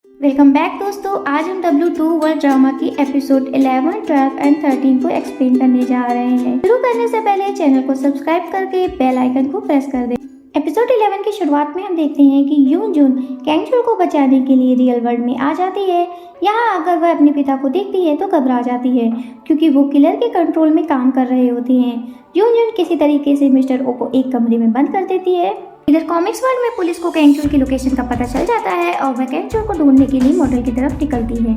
Welcome back दोस्तों। आज हम W2 वर्ल्ड ड्रामा की एपिसोड 11, 12 एंड 13 को एक्सप्लेन करने जा रहे हैं। शुरू करने से पहले चैनल को सब्सक्राइब करके बेल आइकन को प्रेस कर दें। एपिसोड 11 की शुरुआत में हम देखते हैं कि यून जून कैंगचुल को बचाने के लिए रियल वर्ल्ड में आ जाती है। यहाँ आकर वह अपने पिता को देखती है तो घबरा जाती है क्योंकि वो किलर के कंट्रोल में काम कर रहे होते हैं। यून जून किसी तरीके से मिस्टर ओ को एक कमरे में बंद कर देती है। इधर कॉमिक्स वर्ल्ड में पुलिस को कैंगचुल की लोकेशन का पता चल जाता है और वह कैंगचुल को ढूंढने के लिए मोटल की तरफ निकलती है।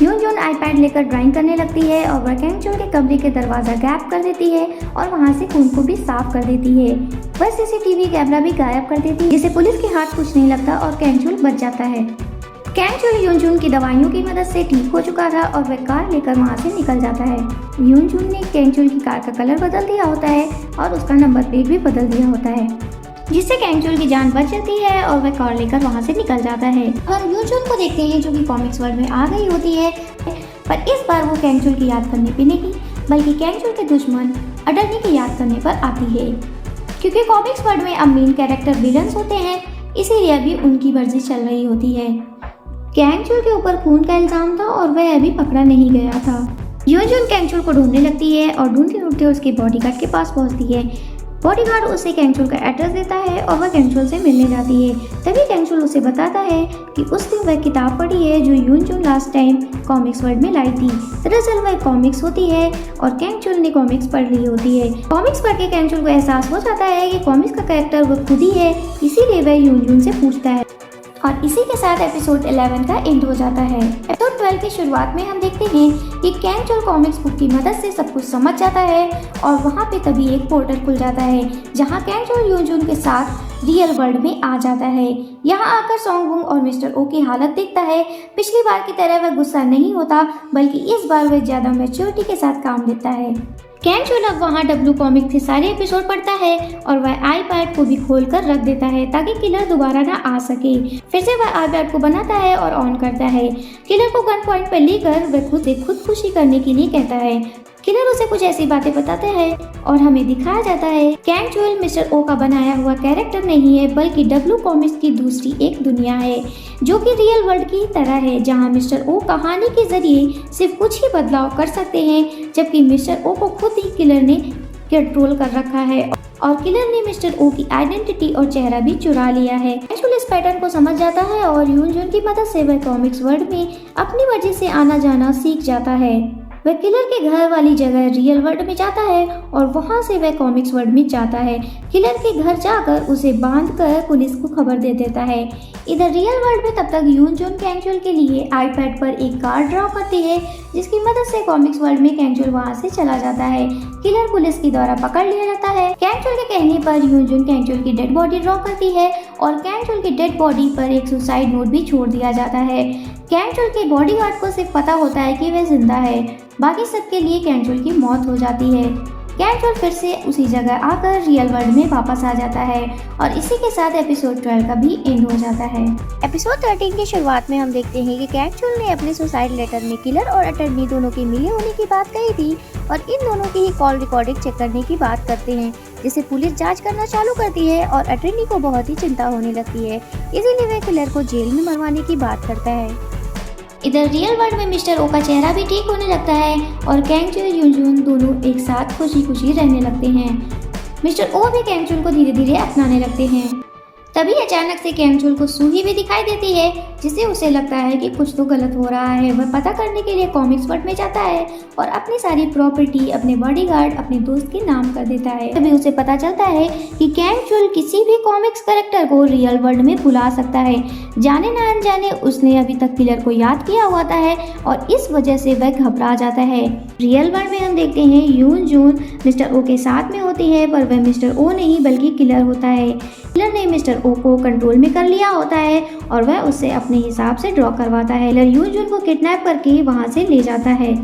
यून जून आईपैड लेकर ड्राइंग करने लगती है और वह कैंगचुल के कमरे के दरवाजा गैप कर देती है और वहां से खून को भी साफ कर देती है। वह सीसीटीवी कैमरा भी गायब कर देती है जिससे पुलिस के हाथ कुछ नहीं लगता और कैंगचुल बच जाता है। कैंगचुल यून जून की दवाइयों की मदद से ठीक हो चुका था और वह कार लेकर वहां से निकल जाता है। यून जून ने कैंगचुल की कार का कलर बदल दिया होता है और उसका नंबर प्लेट भी बदल दिया होता है जिससे कैंगचुल की जान बच जाती है और वह कार लेकर वहां से निकल जाता है। हम यून जून को देखते हैं जो कि कॉमिक्स वर्ल्ड में आ गई होती है, पर इस बार वो कैंगचुल की याद करने पे नहीं बल्कि कैंगचुल के दुश्मन अटर्नी की याद करने पर आती है। क्योंकि कॉमिक्स वर्ल्ड में अब मेन कैरेक्टर विलन्स होते हैं, इसीलिए अभी उनकी मर्जी चल रही होती है। कैंगचुल के ऊपर खून का इल्जाम था और वह अभी पकड़ा नहीं गया था। यून जून कैंगचुल को ढूंढने लगती है और ढूंढते ढूंढते उसके बॉडीगार्ड के पास पहुंचती है। बॉडीगार्ड उसे कैंगचुल का एड्रेस देता है और वह कैंगचुल से मिलने जाती है। तभी कैंगचुल उसे बताता है कि उसने वह किताब पढ़ी है जो यून जून लास्ट टाइम कॉमिक्स वर्ल्ड में लाई थी। दरअसल वह कॉमिक्स होती है और कैंगचुल ने कॉमिक्स पढ़ ली होती है। कॉमिक्स पढ़ के कैंगचुल को एहसास हो जाता है कि कॉमिक्स का कैरेक्टर वह खुद ही है, इसीलिए वह यून जून से पूछता है और इसी के साथ एपिसोड 11 का एंड हो जाता है। एपिसोड 12 की शुरुआत में हम देखते हैं कि कैंगचुल कॉमिक्स बुक की मदद से सब कुछ समझ जाता है और वहाँ पे तभी एक पोर्टल खुल जाता है जहाँ कैंगचुल यून जून के साथ रियल वर्ल्ड में आ जाता है। यहाँ आकर सॉन्ग वुंग और मिस्टर ओ की हालत देखता है। पिछली बार की तरह वह गुस्सा नहीं होता बल्कि इस बार वह ज्यादा मैच्योरिटी के साथ काम लेता है। कैंगचुल अब वहाँ डब्ल्यू कॉमिक के सारे एपिसोड पढ़ता है और वह आईपैड को भी खोल कर रख देता है ताकि किलर दोबारा ना आ सके। फिर से वह आईपैड को बनाता है और ऑन करता है। किलर को गन पॉइंट पर लेकर वह खुदकुशी करने के लिए कहता है। किलर उसे कुछ ऐसी बातें बताते हैं और हमें दिखाया जाता है कैंगचुल मिस्टर ओ का बनाया हुआ कैरेक्टर नहीं है बल्कि डब्ल्यू कॉमिक्स की दूसरी एक दुनिया है जो कि रियल वर्ल्ड की तरह है, जहां मिस्टर ओ कहानी के जरिए सिर्फ कुछ ही बदलाव कर सकते हैं जबकि मिस्टर ओ को खुद ही किलर ने कंट्रोल कर रखा है और किलर ने मिस्टर ओ की आइडेंटिटी और चेहरा भी चुरा लिया है। कैंगचुल इस पैटर्न को समझ जाता है और यून जून की मदद से वह कॉमिक्स वर्ल्ड में अपनी मर्जी से आना जाना सीख जाता है। वह किलर के घर वाली जगह रियल वर्ल्ड में जाता है और वहां से वह कॉमिक्स वर्ल्ड में जाता है। किलर के घर जाकर उसे बांधकर पुलिस को खबर दे देता है। इधर रियल वर्ल्ड में तब तक यून जून कैंगचुल के लिए आईपैड पर एक कार्ड ड्रॉ करती है जिसकी मदद से कॉमिक्स वर्ल्ड में कैंगचुल वहां से चला जाता है। किलर पुलिस के द्वारा पकड़ लिया जाता है। कैंगचुल के कहने पर यून जून कैंगचुल की डेड बॉडी ड्रॉ करती है और कैंगचुल की डेड बॉडी पर एक सुसाइड नोट भी छोड़ दिया जाता है। कैंगचुल के बॉडीगार्ड को सिर्फ पता होता है कि वह जिंदा है, बाकी सबके लिए कैंगचुल की मौत हो जाती है। कैंगचुल फिर से उसी जगह आकर रियल वर्ल्ड में वापस आ जाता है और इसी के साथ एपिसोड 12 का भी एंड हो जाता है। एपिसोड 13 की शुरुआत में हम देखते हैं कि कैंगचुल ने अपने सुसाइड लेटर में किलर और अटर्नी दोनों के मिले होने की बात कही थी और इन दोनों की ही कॉल रिकॉर्डिंग चेक करने की बात करते हैं जिसे पुलिस जांच करना चालू करती है और अटर्नी को बहुत ही चिंता होने लगती है, इसीलिए वह किलर को जेल में मरवाने की बात करता है। इधर रियल वर्ल्ड में मिस्टर ओ का चेहरा भी ठीक होने लगता है और कैंगचुल यून जून दोनों एक साथ खुशी खुशी रहने लगते हैं। मिस्टर ओ भी कैंगचुल को धीरे धीरे अपनाने लगते हैं। तभी अचानक से कैंगचुल को सूही भी दिखाई देती है जिससे उसे लगता है कि कुछ तो गलत हो रहा है। वह पता करने के लिए कॉमिक्स वर्ल्ड में जाता है और अपनी सारी प्रॉपर्टी अपने बॉडीगार्ड अपने दोस्त के नाम कर देता है। तभी उसे पता चलता है कि कैंगचुल किसी भी कॉमिक्स कैरेक्टर को रियल वर्ल्ड में बुला सकता है। जाने ना अनजाने उसने अभी तक किलर को याद किया होता है और इस वजह से वह घबरा जाता है। रियल वर्ल्ड में हम देखते हैं यून जून मिस्टर ओ के साथ में होती है पर वह मिस्टर ओ नहीं बल्कि किलर होता है। किलर ने मिस्टर ओ को कंट्रोल में कर लिया होता है और वह उससे अपने हिसाब से ड्रॉ करवाता है। किलर यून जून को किडनैप करके वहां से ले जाता है।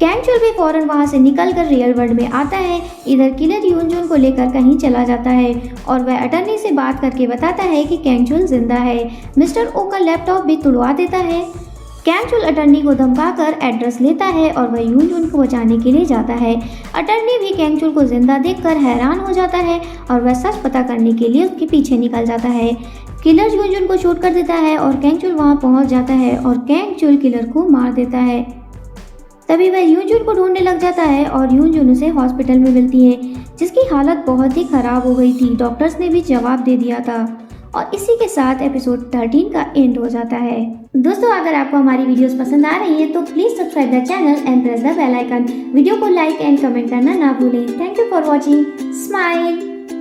कैंगचुल भी फौरन वहां से निकलकर रियल वर्ल्ड में आता है। इधर किलर यून जून को लेकर कहीं चला जाता है और वह अटर्नी से बात करके बताता है कि कैंगचुल जिंदा है। मिस्टर ओ का लैपटॉप भी तुड़वा देता है। कैंगचुल अटर्नी को धमकाकर एड्रेस लेता है और वह यून जून को बचाने के लिए जाता है। अटर्नी भी कैंगचुल को जिंदा देखकर हैरान हो जाता है और वह सच पता करने के लिए उसके पीछे निकल जाता है। किलर यूनजुन को शूट कर देता है और कैंगचुल वहां पहुंच जाता है और कैंगचुल किलर को मार देता है। तभी वह यूनजुन को ढूंढने लग जाता है और यूनजुन उसे हॉस्पिटल में मिलती है, जिसकी हालत बहुत ही खराब हो गई थी। डॉक्टर्स ने भी जवाब दे दिया था और इसी के साथ एपिसोड 13 का एंड हो जाता है। दोस्तों, अगर आपको हमारी वीडियोस पसंद आ रही है तो please subscribe the channel and press the bell icon. Video को लाइक एंड कमेंट करना ना भूलें। Thank you for watching. Smile.